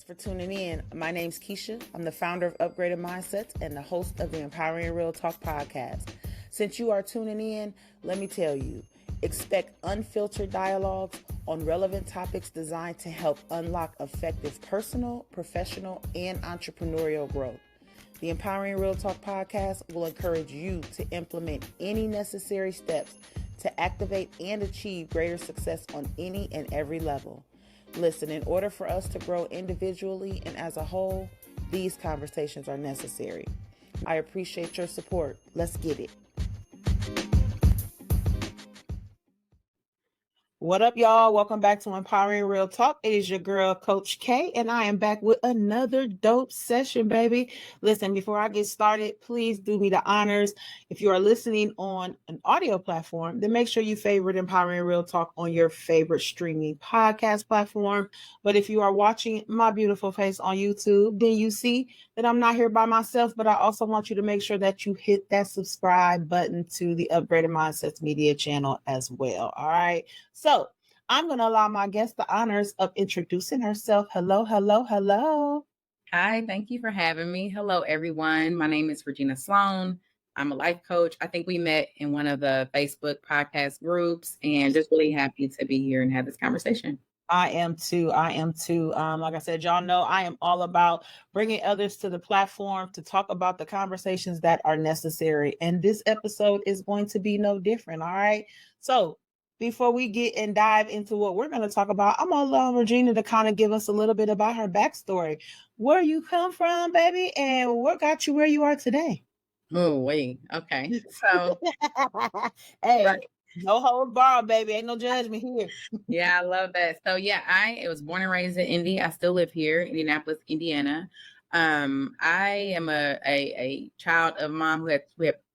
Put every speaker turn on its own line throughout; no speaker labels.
for tuning in. My name's Keisha. I'm the founder of Upgraded Mindsets and the host of the Empowering Real Talk podcast. Since you are tuning in, let me tell you, expect unfiltered dialogues on relevant topics designed to help unlock effective personal, professional, and entrepreneurial growth. The Empowering Real Talk podcast will encourage you to implement any necessary steps to activate and achieve greater success on any and every level. Listen, in order for us to grow individually and as a whole, these conversations are necessary. I appreciate your support. Let's get it. What up, y'all? Welcome back to Empowering Real Talk. It is your girl, Coach K, and I am back with another dope session, baby. Listen, before I get started, please do me the honors. If you are listening on an audio platform, then make sure you favorite Empowering Real Talk on your favorite streaming podcast platform. But if you are watching my beautiful face on YouTube, then you see that I'm not here by myself, but I also want you to make sure that you hit that subscribe button to the Upgraded Mindsets Media channel as well. All right. So I'm going to allow my guest the honors of introducing herself. Hello, hello, hello.
Hi, thank you for having me. Hello, everyone. My name is Regina Sloan. I'm a life coach. I think we met in one of the Facebook podcast groups and just really happy to be here and have this conversation.
I am too. Like I said, y'all know I am all about bringing others to the platform to talk about the conversations that are necessary. And this episode is going to be no different. All right. So before we get and dive into what we're going to talk about, I'm going to allow Regina to kind of give us a little bit about her backstory, where you come from, baby, and what got you where you are today.
Oh, wait. Okay. So,
hey, right. No hold bar, baby. Ain't no judgment here.
Yeah, I love that. So, yeah, I was born and raised in Indy. I still live here, Indianapolis, Indiana. I am a child of mom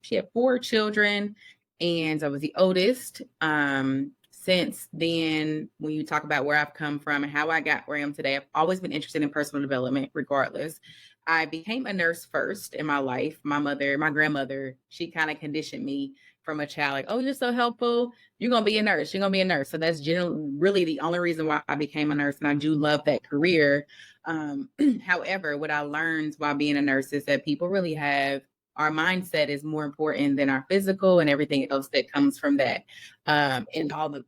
she had 4 children, and I was the oldest. Since then, when you talk about where I've come from and how I got where I am today, I've always been interested in personal development, regardless. I became a nurse first in my life. My grandmother, she kind of conditioned me from a child, like, oh, you're so helpful. You're going to be a nurse. You're going to be a nurse. So that's really the only reason why I became a nurse. And I do love that career. However, what I learned while being a nurse is that people really have our mindset is more important than our physical and everything else that comes from that. And all the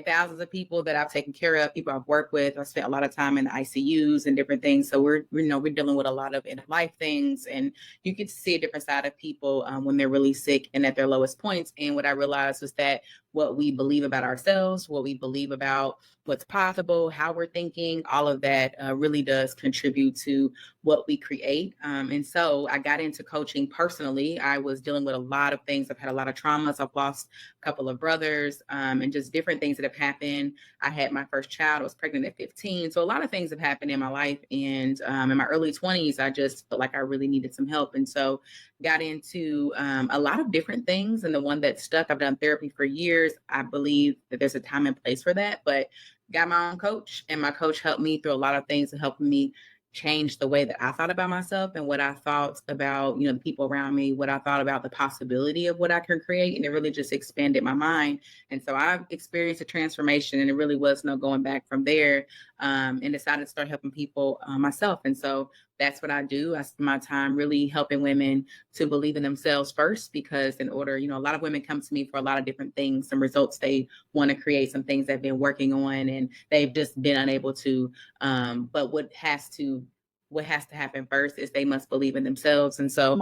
thousands of people that I've taken care of, people I've worked with. I spent a lot of time in the ICUs and different things. So we're dealing with a lot of end of life things, and you get to see a different side of people when they're really sick and at their lowest points. And what I realized was that what we believe about ourselves, what we believe about what's possible, how we're thinking, all of that really does contribute to what we create. And so I got into coaching personally. I was dealing with a lot of things. I've had a lot of traumas. I've lost a couple of brothers and just different things that have happened. I had my first child. I was pregnant at 15. So a lot of things have happened in my life. And in my early 20s, I just felt like I really needed some help. And so got into a lot of different things. And the one that stuck, I've done therapy for years. I believe that there's a time and place for that, but got my own coach, and my coach helped me through a lot of things and helping me change the way that I thought about myself and what I thought about, the people around me, what I thought about the possibility of what I can create. And it really just expanded my mind. And so I've experienced a transformation, and it really was no going back from there, and decided to start helping people myself. And so that's what I do. I spend my time really helping women to believe in themselves first, because in order, a lot of women come to me for a lot of different things, some results they want to create, some things they've been working on, and they've just been unable to. But what has to happen first is they must believe in themselves. And so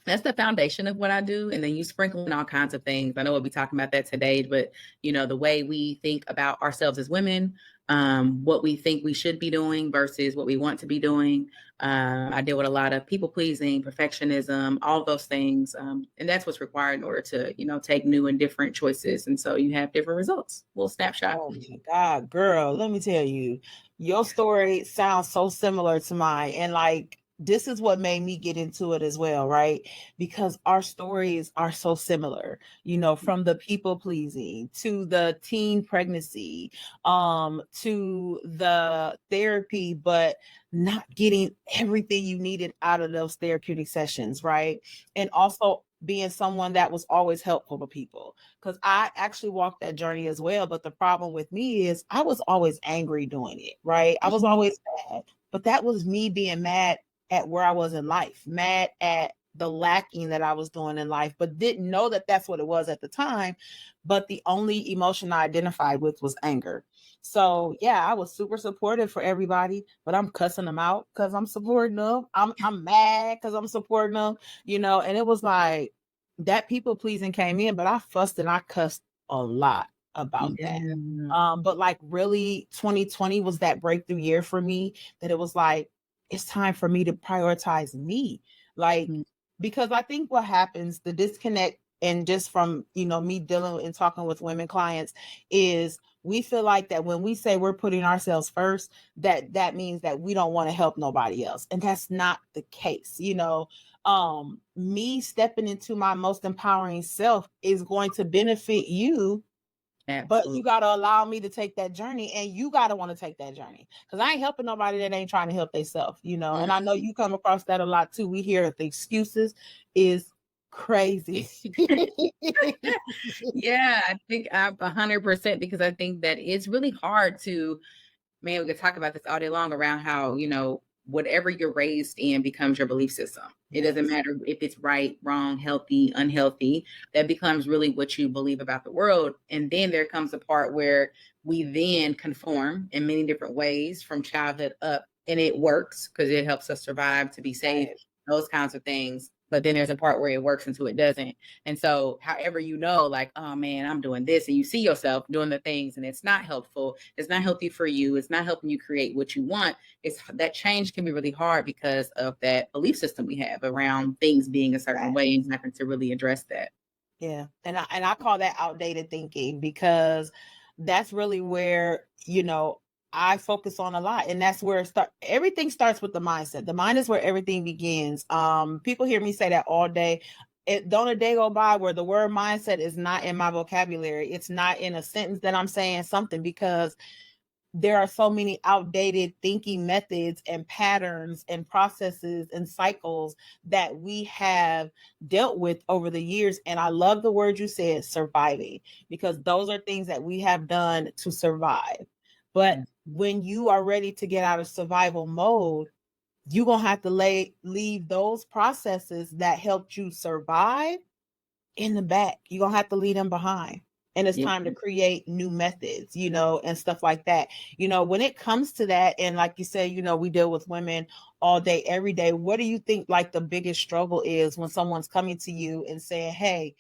that's the foundation of what I do. And then you sprinkle in all kinds of things. I know we'll be talking about that today, but the way we think about ourselves as women, what we think we should be doing versus what we want to be doing. I deal with a lot of people pleasing, perfectionism, all those things. And that's what's required in order to, take new and different choices. And so you have different results. Little snapshot.
Oh my God, girl, let me tell you, your story sounds so similar to mine. And this is what made me get into it as well, right? Because our stories are so similar, from the people pleasing to the teen pregnancy, to the therapy, but not getting everything you needed out of those therapeutic sessions, right? And also being someone that was always helpful to people. Because I actually walked that journey as well. But the problem with me is I was always angry doing it, right? I was always mad. But that was me being mad at where I was in life, mad at the lacking that I was doing in life, but didn't know that that's what it was at the time. But the only emotion I identified with was anger. So yeah, I was super supportive for everybody, but I'm cussing them out because I'm supporting them. I'm mad because I'm supporting them, and it was like that people pleasing came in, but I fussed and I cussed a lot about that.
Yeah.
But like really 2020 was that breakthrough year for me, that it was like, it's time for me to prioritize me. Like,
Mhm.
because I think what happens, the disconnect, and just from, me dealing and talking with women clients, is we feel like that when we say we're putting ourselves first, that means that we don't want to help nobody else. And that's not the case. Me stepping into my most empowering self is going to benefit you, but you
Absolutely.
got to allow me to take that journey, and you got to want to take that journey, because I ain't helping nobody that ain't trying to help themselves, and I know you come across that a lot too. We hear that the excuses is crazy.
Yeah, I think I'm 100% because I think that it's really hard to, man, we could talk about this all day long around how, whatever you're raised in becomes your belief system. It doesn't
Yes.
matter if it's right, wrong, healthy, unhealthy. That becomes really what you believe about the world. And then there comes a part where we then conform in many different ways from childhood up, and it works because it helps us survive, to be safe,
Right.
those kinds of things. But then there's a part where it works until it doesn't. And so, however, like, oh man, I'm doing this, and you see yourself doing the things, and it's not helpful, it's not healthy for you, it's not helping you create what you want. It's that change can be really hard because of that belief system we have around things being a certain
Right.
way, and having to really address that.
Yeah. And I call that outdated thinking, because that's really where, I focus on a lot. And that's where everything starts with the mindset. The mind is where everything begins. People hear me say that all day. It don't a day go by where the word mindset is not in my vocabulary. It's not in a sentence that I'm saying something, because there are so many outdated thinking methods and patterns and processes and cycles that we have dealt with over the years. And I love the word you said, surviving, because those are things that we have done to survive. But when you are ready to get out of survival mode, you're going to have to leave those processes that helped you survive in the back. You're going to have to leave them behind. And it's
Yep.
time to create new methods, and stuff like that. When it comes to that, and like you said, we deal with women all day, every day. What do you think like the biggest struggle is when someone's coming to you and saying, hey,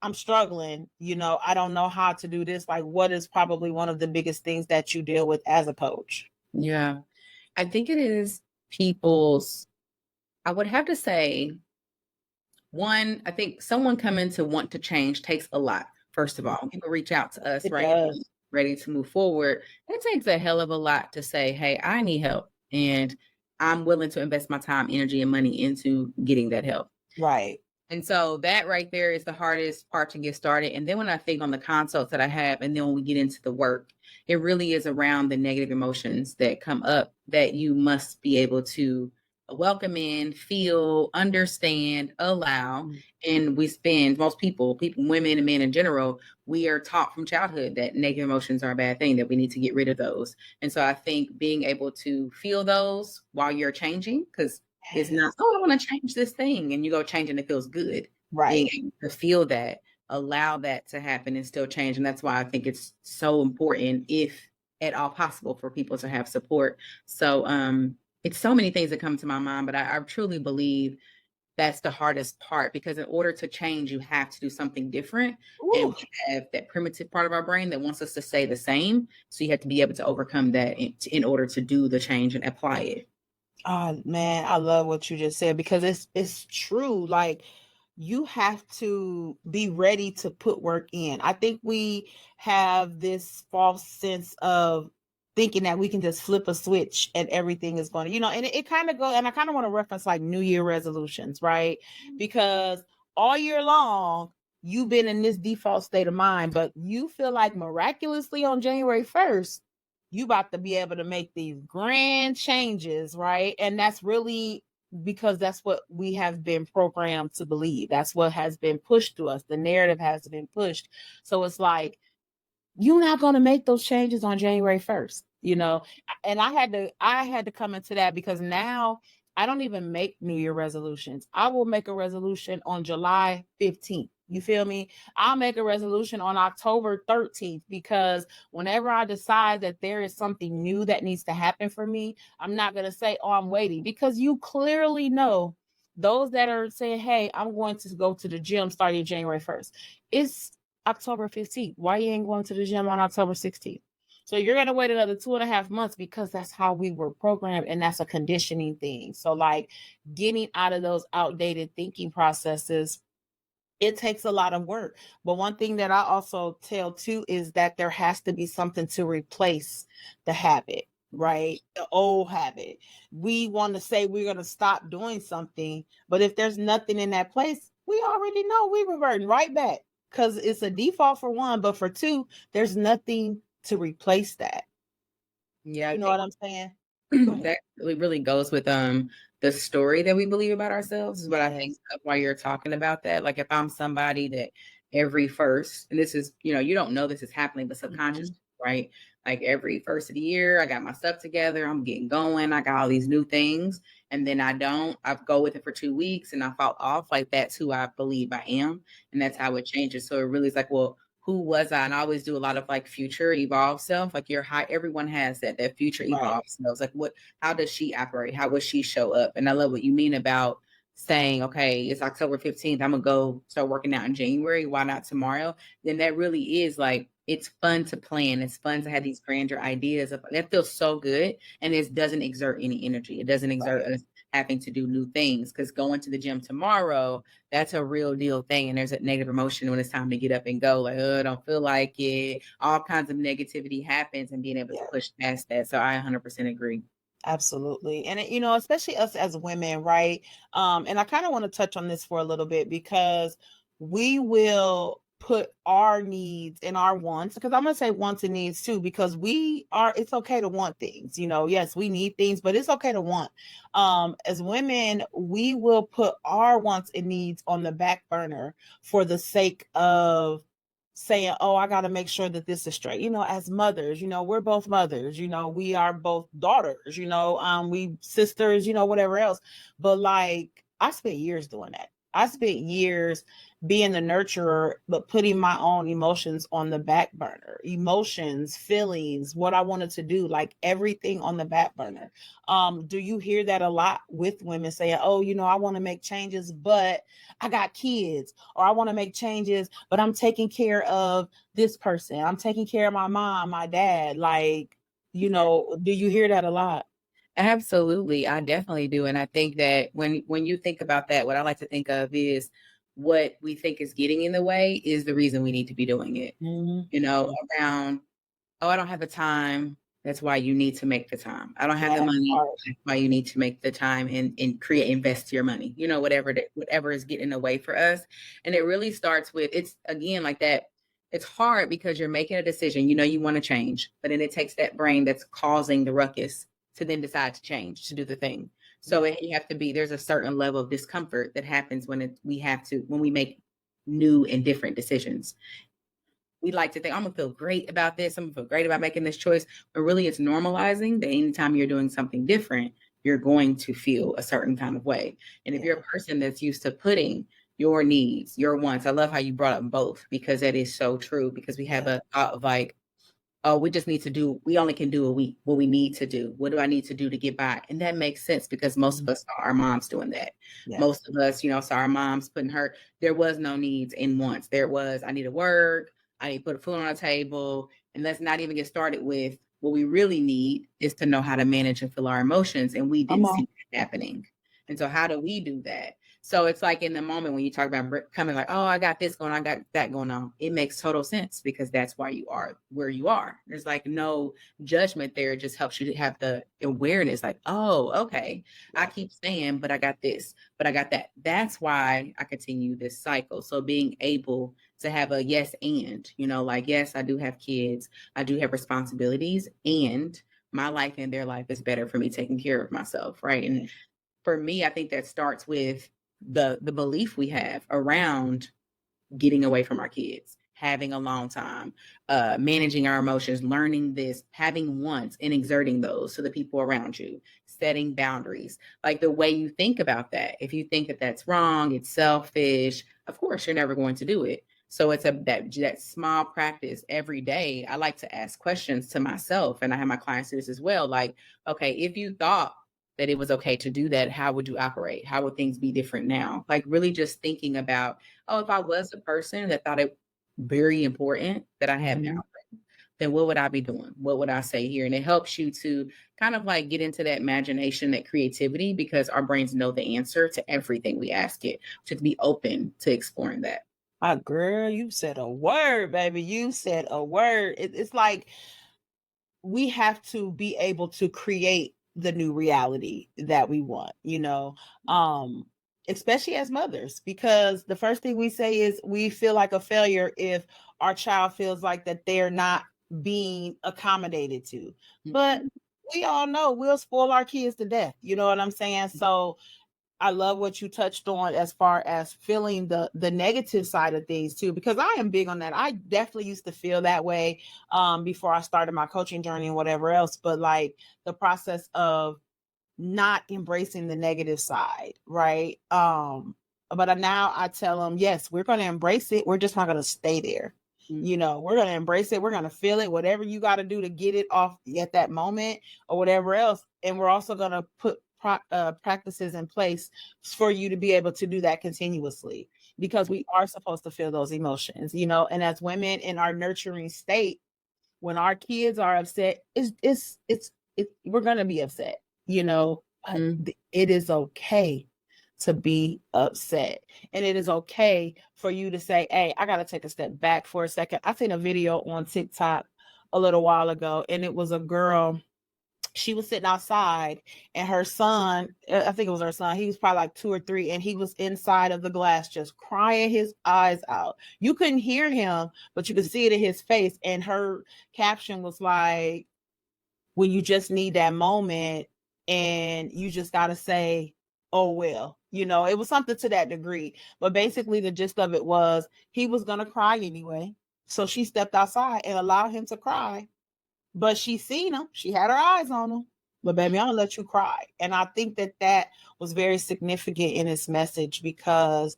I'm struggling, I don't know how to do this? Like, what is probably one of the biggest things that you deal with as a coach?
Yeah. I think it is people's, I would have to say, one, I think someone coming to want to change takes a lot. First of all, when people reach out to us,
It
right,
does.
ready to move forward, it takes a hell of a lot to say, hey, I need help. And I'm willing to invest my time, energy, and money into getting that help.
Right.
And so that right there is the hardest part to get started. And then when I think on the consults that I have, and then when we get into the work, it really is around the negative emotions that come up that you must be able to welcome in, feel, understand, allow. And we spend, most people, women and men in general, we are taught from childhood that negative emotions are a bad thing, that we need to get rid of those. And so I think being able to feel those while you're changing, because it's not, oh, I want to change this thing, and you go change and it feels good. Being
Right.
able to feel that, allow that to happen and still change. And that's why I think it's so important, if at all possible, for people to have support. So it's so many things that come to my mind, but I truly believe that's the hardest part, because in order to change, you have to do something different. And
Ooh.
we have that primitive part of our brain that wants us to stay the same. So you have to be able to overcome that in order to do the change and apply it.
Oh man, I love what you just said, because it's true. Like, you have to be ready to put work in. I think we have this false sense of thinking that we can just flip a switch and everything is going to, and it kind of go, and I kind of want to reference like New Year resolutions, right? Because all year long you've been in this default state of mind, but you feel like miraculously on January 1st you about to be able to make these grand changes, right? And that's really because that's what we have been programmed to believe. That's what has been pushed to us. The narrative has been pushed. So it's like, you're not going to make those changes on January 1st, you know? And I had to come into that, because now I don't even make New Year resolutions. I will make a resolution on July 15th. You feel me? I'll make a resolution on October 13th, because whenever I decide that there is something new that needs to happen for me, I'm not going to say, oh, I'm waiting, because you clearly know, those that are saying, hey, I'm going to go to the gym starting January 1st. It's October 15th. Why you ain't going to the gym on October 16th? So you're going to wait another 2.5 months, because that's how we were programmed, and that's a conditioning thing. So, like, getting out of those outdated thinking processes, it takes a lot of work. But one thing that I also tell too is that there has to be something to replace the habit, right? The old habit. We want to say we're going to stop doing something, but if there's nothing in that place, we already know we reverting right back, because it's a default for one, but for two, there's nothing to replace that.
Yeah, I
You know
think
what I'm saying? Go ahead.
that really goes with the story that we believe about ourselves is what I think
Yes.
of while you're talking about that. Like if I'm somebody that every first, and this is, you don't know this is happening, but subconscious,
Mhm.
right? Like every first of the year, I got my stuff together, I'm getting going, I got all these new things, and then I go with it for 2 weeks and I fall off. Like that's who I believe I am, and that's
Yeah.
how it changes. So it really is like, well, who was I? And I always do a lot of like future evolved self. Like your high, everyone has that future
Right.
evolved selves. Like how does she operate? How would she show up? And I love what you mean about saying, okay, it's October 15th. I'm gonna go start working out in January. Why not tomorrow? Then that really is like, it's fun to plan. It's fun to have these grander ideas. That feels so good. And it doesn't exert any energy. It doesn't exert
Right.
us having to do new things. Because going to the gym tomorrow, that's a real deal thing. And there's a negative emotion when it's time to get up and go. Like, oh, I don't feel like it. All kinds of negativity happens, and being able to
Yeah.
push past that. So I 100% agree.
Absolutely. And especially us as women, right? And I kind of want to touch on this for a little bit, because we will put our needs and our wants, because I'm going to say wants and needs too, because it's okay to want things, yes, we need things, but it's okay to want. As women, we will put our wants and needs on the back burner for the sake of saying, oh, I got to make sure that this is straight. As mothers, we're both mothers, we are both daughters, we sisters, whatever else. But like, I spent years doing that. I spent years being the nurturer, but putting my own emotions on the back burner, emotions, feelings, what I wanted to do, like everything on the back burner. Do you hear that a lot with women saying, oh, I want to make changes, but I got kids, or I want to make changes, but I'm taking care of this person. I'm taking care of my mom, my dad. Like, do you hear that a lot?
Absolutely. I definitely do. And I think that when you think about that, what I like to think of is what we think is getting in the way is the reason we need to be doing it.
Mhm.
Around, oh, I don't have the time. That's why you need to make the time. I don't have the
That
money.
part.
That's why you need to make the time and invest your money. Whatever is getting in the way for us. And it really starts with, it's again like that. It's hard because you're making a decision, you want to change, but then it takes that brain that's causing the ruckus to then decide to change, to do the thing. So
Yeah.
you have to be, there's a certain level of discomfort that happens when we make new and different decisions. We like to think, I'm gonna feel great about this. I'm gonna feel great about making this choice. But really, it's normalizing that anytime you're doing something different, you're going to feel a certain kind of way. And if you're
Yeah.
a person that's used to putting your needs, your wants, I love how you brought up both, because that is so true. Because we have
Yeah.
a thought of like, oh, we only can do what we need to do. What do I need to do to get by? And that makes sense because most of
Mhm.
us saw our moms doing that.
Yeah.
Most of us, saw our moms there was no needs in wants. There was, I need to work, I need to put food on the table. And let's not even get started with what we really need is to know how to manage and feel our emotions. And we
Come
didn't
on.
see that happening. And so how do we do that? So it's like in the moment when you talk about coming like, oh, I got this going on, I got that going on. It makes total sense because that's why you are where you are. There's like no judgment there. It just helps you to have the awareness like, oh, okay, I
Yeah.
keep saying, but I got this, but I got that. That's why I continue this cycle. So being able to have a yes and, like, yes, I do have kids, I do have responsibilities, and my life and their life is better for me taking care of myself. Right.
Yeah.
And for me, I think that starts with the belief we have around getting away from our kids, having a long time, managing our emotions, learning this, having wants and exerting those to the people around you, setting boundaries. Like the way you think about that. If you think that that's wrong, it's selfish, of course you're never going to do it. So it's that small practice every day. I like to ask questions to myself, and I have my clients do this as well. Like, okay, if you thought that it was okay to do that, how would you operate? How would things be different now? Like really just thinking about, oh, if I was a person that thought it very important that I had
Mhm.
boundaries, then what would I be doing? What would I say here? And it helps you to kind of like get into that imagination, that creativity, because our brains know the answer to everything we ask it, to be open to exploring that.
Girl, you said a word, baby. You said a word. It's like we have to be able to create the new reality that we want, um, especially as mothers, because the first thing we say is we feel like a failure if our child feels like that they're not being accommodated to. But
Mhm.
we all know we'll spoil our kids to death. You know what I'm saying? So I love what you touched on as far as feeling the negative side of things too, because I am big on that. I definitely used to feel that way before I started my coaching journey and whatever else. But like the process of not embracing the negative side, right? But now I tell them, yes, we're going to embrace it. We're just not going to stay there. We're going to embrace it. We're going to feel it, whatever you got to do to get it off at that moment or whatever else. And we're also going to put practices in place for you to be able to do that continuously, because we are supposed to feel those emotions, and as women in our nurturing state, when our kids are upset, we're going to be upset, but
Mhm.
it is okay to be upset. And it is okay for you to say, hey, I got to take a step back for a second. I seen a video on TikTok a little while ago, and it was a girl. She was sitting outside, and her son, I think it was her son, he was probably like 2 or 3, and he was inside of the glass just crying his eyes out. You couldn't hear him, but you could see it in his face. And her caption was like, when you just need that moment and you just got to say, oh, well, it was something to that degree. But basically, the gist of it was he was going to cry anyway. So she stepped outside and allowed him to cry, but she seen him. She had her eyes on him. But baby, I'll let you cry. And I think that was very significant in its message, because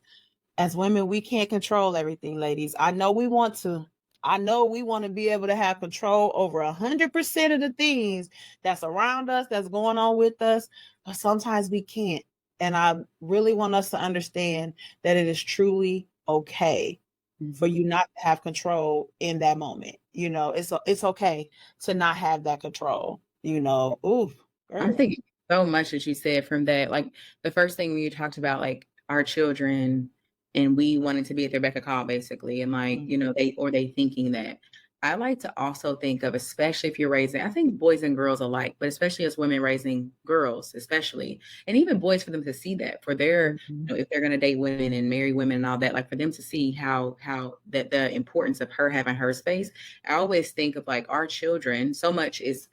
as women, we can't control everything, ladies. I know we want to. I know we want to be able to have control over 100% of the things that's around us, that's going on with us, but sometimes we can't. And I really want us to understand that it is truly okay for
Mhm.
you not to have control in that moment. It's okay to not have that control. Ooh,
I'm
girl.
thinking so much that you said from that. Like the first thing when you talked about like our children and we wanted to be at their beck and call basically, and like,
Mm,
they thinking that. I like to also think of, especially if you're raising, I think boys and girls alike, but especially as women raising girls, especially, and even boys, for them to see that for their,
mhm.
if they're going to date women and marry women and all that, like for them to see how that the importance of her having her space. I always think of like our children, so much is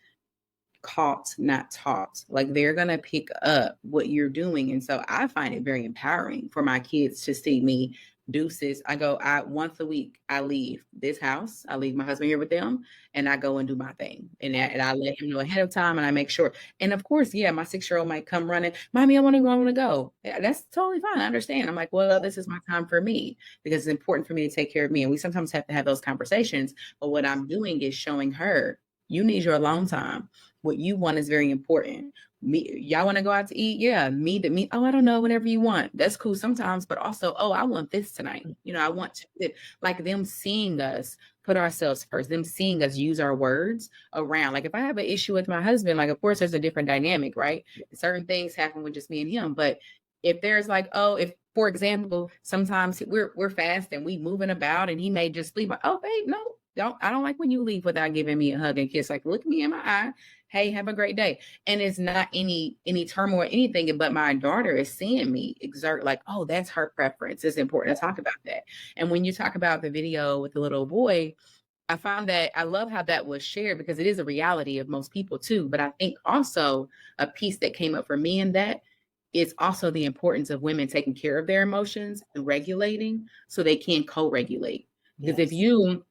caught, not taught. Like they're gonna pick up what you're doing. And so I find it very empowering for my kids to see me do sis. I once a week I leave this house, I leave my husband here with them, and I go and do my thing. And I let him know ahead of time and I make sure. And of course, yeah, my 6-year-old might come running, Mommy, I want to go. Yeah, that's totally fine. I understand. I'm like, well, this is my time for me because it's important for me to take care of me. And we sometimes have to have those conversations. But what I'm doing is showing her, you need your alone time. What you want is very important. Y'all want to go out to eat? Yeah, me. Oh, I don't know, whatever you want. That's cool sometimes, but also, oh, I want this tonight. I want to, like them seeing us put ourselves first, them seeing us use our words around. Like if I have an issue with my husband, like of course there's a different dynamic, right? Certain things happen with just me and him, but if there's like, oh, if for example, sometimes we're fast and we moving about and he may just leave, like, oh, babe, no, I don't like when you leave without giving me a hug and kiss. Like look me in my eye. Hey, have a great day. And it's not any turmoil or anything, but my daughter is seeing me exert like, oh, that's her preference. It's important to talk about that. And when you talk about the video with the little boy, I found that I love how that was shared because it is a reality of most people too. But I think also a piece that came up for me in that it's also the importance of women taking care of their emotions and regulating so they can co-regulate. Because if
Yes.
you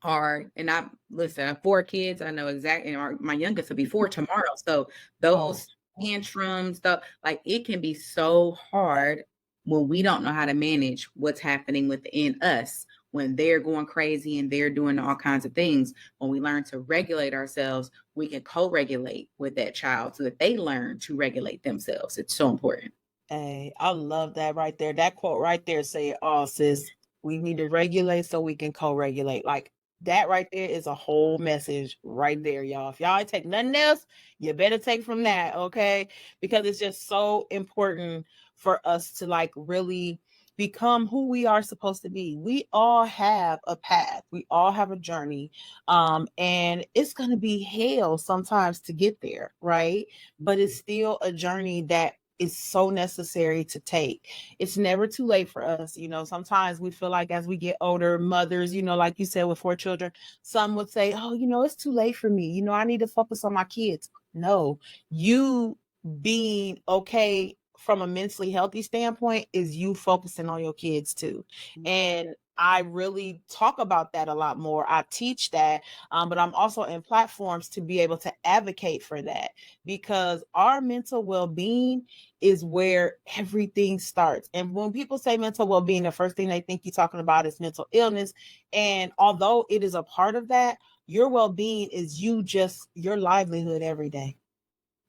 are, and I listen, I have 4 kids. I know exactly, my youngest will be 4 tomorrow. So
Oh,
those tantrums, stuff, like it can be so hard when we don't know how to manage what's happening within us when they're going crazy and they're doing all kinds of things. When we learn to regulate ourselves, we can co-regulate with that child so that they learn to regulate themselves. It's so important.
hey, I love that right there. That quote right there say, "Oh, sis, we need to regulate so we can co-regulate." Like that right there is a whole message right there, y'all. If y'all ain't take nothing else, you better take from that, okay? Because it's just so important for us to like really become who we are supposed to be. We all have a path. We all have a journey. And it's going to be hell sometimes to get there, right? But it's still a journey that is so necessary to take. It's never too late for us. You know, sometimes we feel like as we get older, mothers, you know, like you said, with 4 children, some would say, oh, you know, it's too late for me. You know, I need to focus on my kids. No, you being okay from a mentally healthy standpoint is you focusing on your kids too. And I really talk about that a lot more. I teach that, but I'm also in platforms to be able to advocate for that because our mental well being is where everything starts. And when people say mental well being, the first thing they think you're talking about is mental illness. And although it is a part of that, your well being is you just your livelihood every day.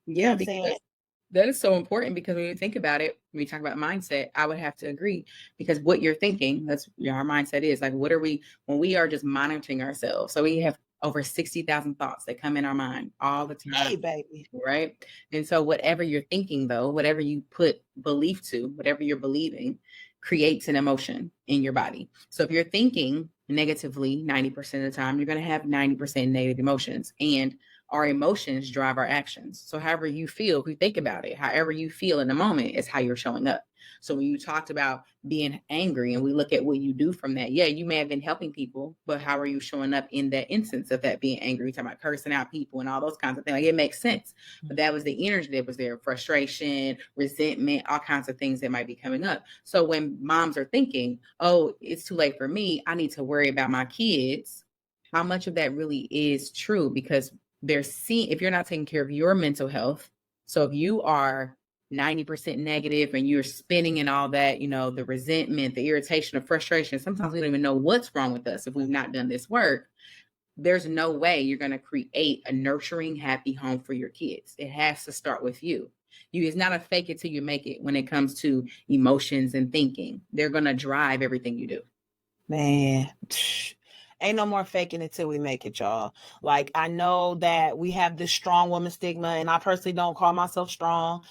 You know
Yeah,
what I'm
because
saying?
that is so important because when you think about it, when we talk about mindset, I would have to agree because what you're thinking, that's our mindset is like, what are we, when we are just monitoring ourselves? So we have over 60,000 thoughts that come in our mind all the time,
Hey, baby.
right? And so whatever you're thinking, though, whatever you put belief to, whatever you're believing, creates an emotion in your body. So if you're thinking negatively 90% of the time, you're going to have 90% negative emotions. And our emotions drive our actions. So however you feel, if you think about it, however you feel in the moment is how you're showing up. So when you talked about being angry and we look at what you do from that, yeah, you may have been helping people, but how are you showing up in that instance of that being angry? We talk about cursing out people and all those kinds of things. Like it makes sense. But that was the energy that was there, frustration, resentment, all kinds of things that might be coming up. So when moms are thinking, oh, it's too late for me, I need to worry about my kids, how much of that really is true? Because they're seeing, if you're not taking care of your mental health, so if you are 90% negative and you're spinning and all that, you know, the resentment, the irritation, the frustration, sometimes we don't even know what's wrong with us if we've not done this work. There's no way you're going to create a nurturing, happy home for your kids. It has to start with you. You, it's not a fake it till you make it when it comes to emotions and thinking. They're going to drive everything you do.
Man, ain't no more faking it till we make it, y'all. Like I know that we have this strong woman stigma, and I personally don't call myself strong,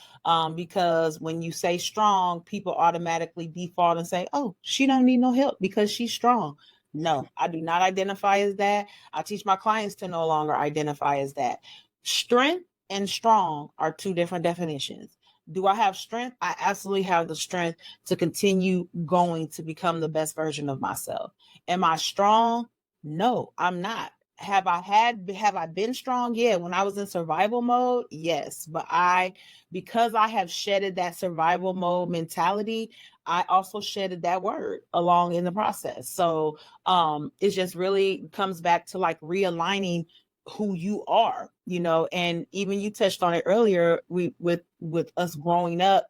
because when you say strong, people automatically default and say, "Oh, she don't need no help because she's strong." No, I do not identify as that. I teach my clients to no longer identify as that. Strength and strong are two different definitions. Do I have strength? I absolutely have the strength to continue going to become the best version of myself. Am I strong? No, I'm not. Have I been strong? Yeah, when I was in survival mode, yes. But because I have shedded that survival mode mentality, I also shedded that word along in the process. So it just really comes back to like realigning who you are, you know. And even you touched on it earlier, we with us growing up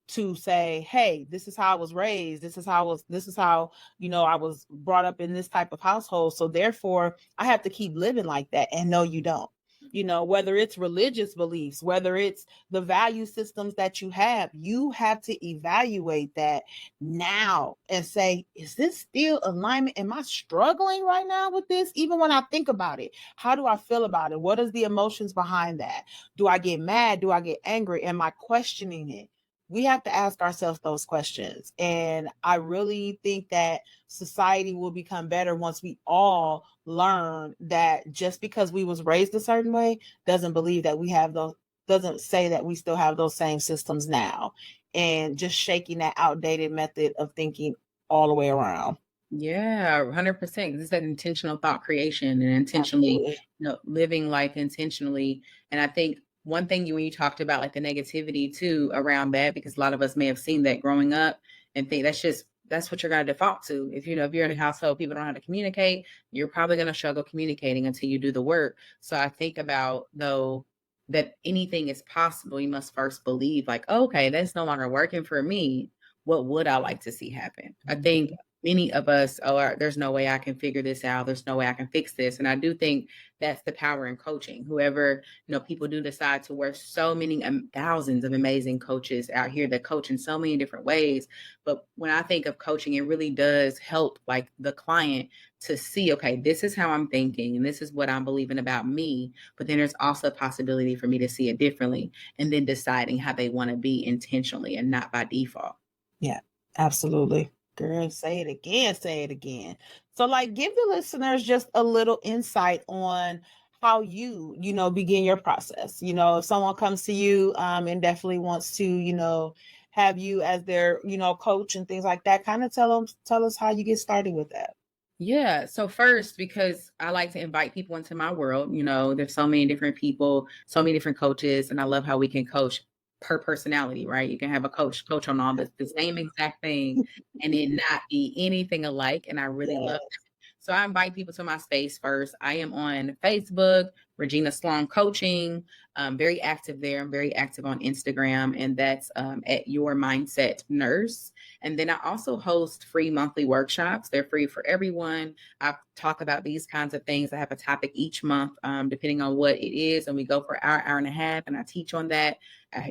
to say, hey, this is how I was raised, this is how, you know, I was brought up in this type of household, so therefore I have to keep living like that. And no, you don't. You know, whether it's religious beliefs, whether it's the value systems that you have to evaluate that now and say, is this still alignment? Am I struggling right now with this? Even when I think about it, how do I feel about it? What is the emotions behind that? Do I get mad? Do I get angry? Am I questioning it? We have to ask ourselves those questions. And I really think that society will become better once we all learn that just because we was raised a certain way doesn't say that we still have those same systems now. And just shaking that outdated method of thinking all the way around.
Yeah, 100%. This is that intentional thought creation and intentionally,
Absolutely.
living life intentionally. And I think one thing when you talked about like the negativity too around that, because a lot of us may have seen that growing up and think that's what you're going to default to. If if you're in a household, people don't know how to communicate, you're probably going to struggle communicating until you do the work. So I think about though that anything is possible, you must first believe like, okay, that's no longer working for me. What would I like to see happen? I think many of us, there's no way I can figure this out. There's no way I can fix this. And I do think that's the power in coaching. Whoever, people do decide to work so many thousands of amazing coaches out here that coach in so many different ways. But when I think of coaching, it really does help like the client to see, okay, this is how I'm thinking and this is what I'm believing about me. But then there's also a possibility for me to see it differently and then deciding how they want to be intentionally and not by default.
Yeah, absolutely. Girl, say it again, say it again. So like give the listeners just a little insight on how you begin your process. If someone comes to you and definitely wants to, have you as their, coach and things like that, kind of tell us how you get started with that.
Yeah. So first, because I like to invite people into my world, there's so many different people, so many different coaches, and I love how we can coach per personality, right? You can have a coach on all the same exact thing and it not be anything alike. And I really love
Yes.
that. So I invite people to my space first. I am on Facebook, Regina Sloan Coaching. I'm very active there. I'm very active on Instagram, and that's at Your Mindset Nurse. And then I also host free monthly workshops. They're free for everyone. I talk about these kinds of things. I have a topic each month, depending on what it is. And we go for an hour and a half, and I teach on that.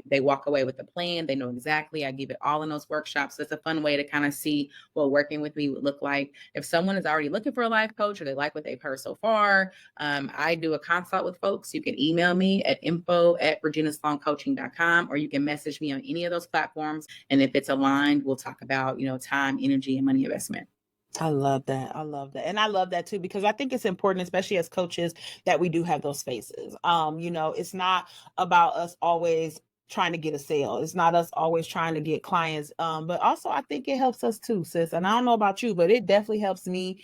They walk away with a plan. They know exactly. I give it all in those workshops. So it's a fun way to kind of see what working with me would look like. If someone is already looking for a life coach or they like what they've heard so far, I do a consult with folks. You can email me at info@reginasloancoaching.com, or you can message me on any of those platforms. And if it's aligned, we'll talk about, time, energy, and money investment.
I love that. I love that. And I love that too, because I think it's important, especially as coaches, that we do have those spaces. It's not about us always trying to get a sale. It's not us always trying to get clients. But also I think it helps us too, sis. And I don't know about you, but it definitely helps me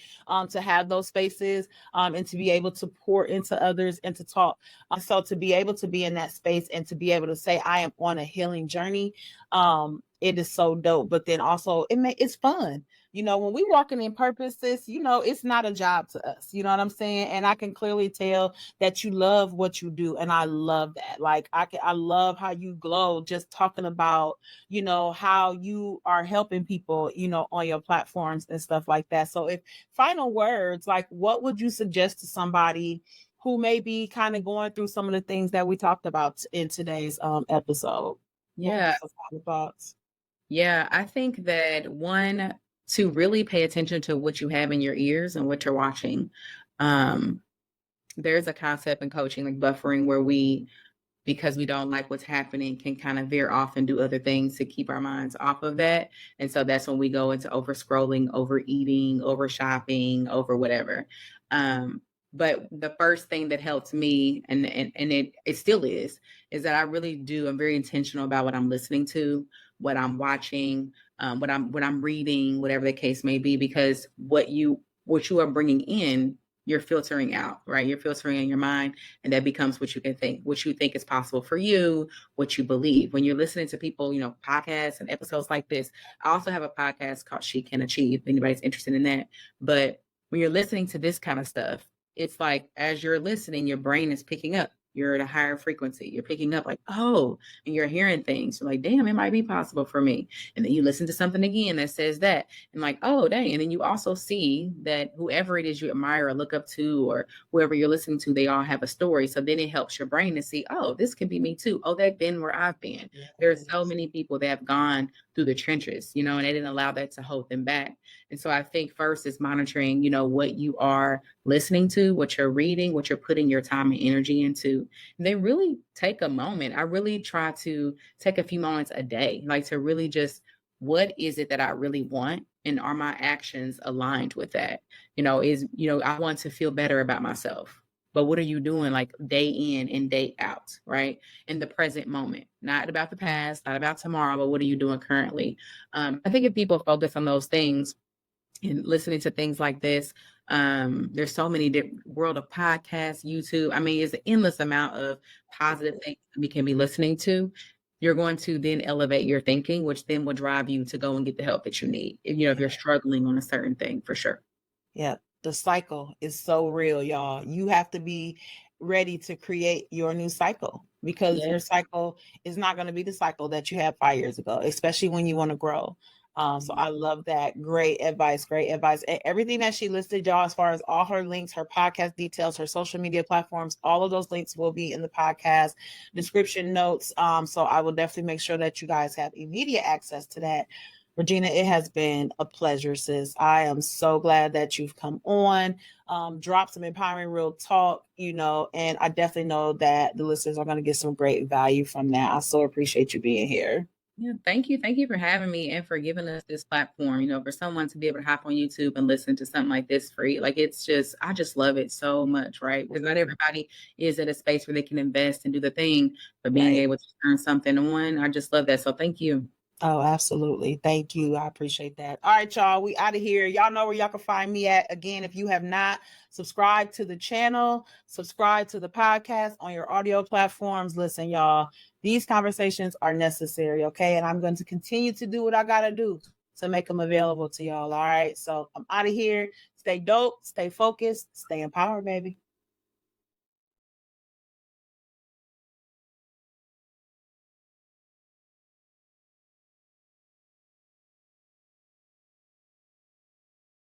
to have those spaces and to be able to pour into others and to talk. So to be able to be in that space and to be able to say I am on a healing journey, it is so dope. But then also it's fun. When we walking in purposes, it's not a job to us. You know what I'm saying? And I can clearly tell that you love what you do. And I love that. Like I love how you glow just talking about, how you are helping people, on your platforms and stuff like that. So if final words, like what would you suggest to somebody who may be kind of going through some of the things that we talked about in today's episode?
Yeah.
Final thoughts?
Yeah. I think that one, to really pay attention to what you have in your ears and what you're watching. There's a concept in coaching like buffering where because we don't like what's happening, can kind of veer off and do other things to keep our minds off of that. And so that's when we go into over scrolling, overeating, over shopping, over whatever. But the first thing that helped me, and it still is that I really do. I'm very intentional about what I'm listening to, what I'm watching, what I'm reading, whatever the case may be, because what you are bringing in, you're filtering out, right? You're filtering in your mind, and that becomes what you can think, what you think is possible for you, what you believe. When you're listening to people, podcasts and episodes like this, I also have a podcast called She Can Achieve, if anybody's interested in that. But when you're listening to this kind of stuff, it's like as you're listening, your brain is picking up. You're at a higher frequency. You're picking up like, oh, and you're hearing things. You're like, damn, it might be possible for me. And then you listen to something again that says that, and like, oh, dang. And then you also see that whoever it is you admire or look up to, or whoever you're listening to, they all have a story. So then it helps your brain to see, oh, this can be me too. Oh, they've been where I've been.
Yes.
There's so many people that have gone through the trenches, and they didn't allow that to hold them back. And so I think first is monitoring, what you are listening to, what you're reading, what you're putting your time and energy into. And then really take a moment. I really try to take a few moments a day, like to really just, what is it that I really want? And are my actions aligned with that? I want to feel better about myself. But what are you doing like day in and day out, right? In the present moment, not about the past, not about tomorrow, but what are you doing currently? I think if people focus on those things, and listening to things like this, There's so many different world of podcasts, YouTube. I mean, it's an endless amount of positive things we can be listening to. You're going to then elevate your thinking, which then will drive you to go and get the help that you need. If you're struggling on a certain thing, for sure.
Yeah, the cycle is so real, y'all. You have to be ready to create your new cycle because
Yeah.
your cycle is not going to be the cycle that you had 5 years ago, especially when you want to grow. So I love that. Great advice. Great advice. Everything that she listed, y'all, as far as all her links, her podcast details, her social media platforms, all of those links will be in the podcast description notes. So I will definitely make sure that you guys have immediate access to that. Regina, it has been a pleasure, sis. I am so glad that you've come on, drop some empowering real talk, and I definitely know that the listeners are going to get some great value from that. I so appreciate you being here.
Yeah, thank you. Thank you for having me and for giving us this platform, for someone to be able to hop on YouTube and listen to something like this free. Like I just love it so much, right? Because not everybody is at a space where they can invest and do the thing, but being able to turn something on, I just love that. So thank you.
Oh, absolutely. Thank you. I appreciate that. All right, y'all. We out of here. Y'all know where y'all can find me at. Again, if you have not subscribed to the channel, subscribe to the podcast on your audio platforms. Listen, y'all, these conversations are necessary, okay? And I'm going to continue to do what I got to do to make them available to y'all. All right. So I'm out of here. Stay dope, stay focused, stay empowered, baby.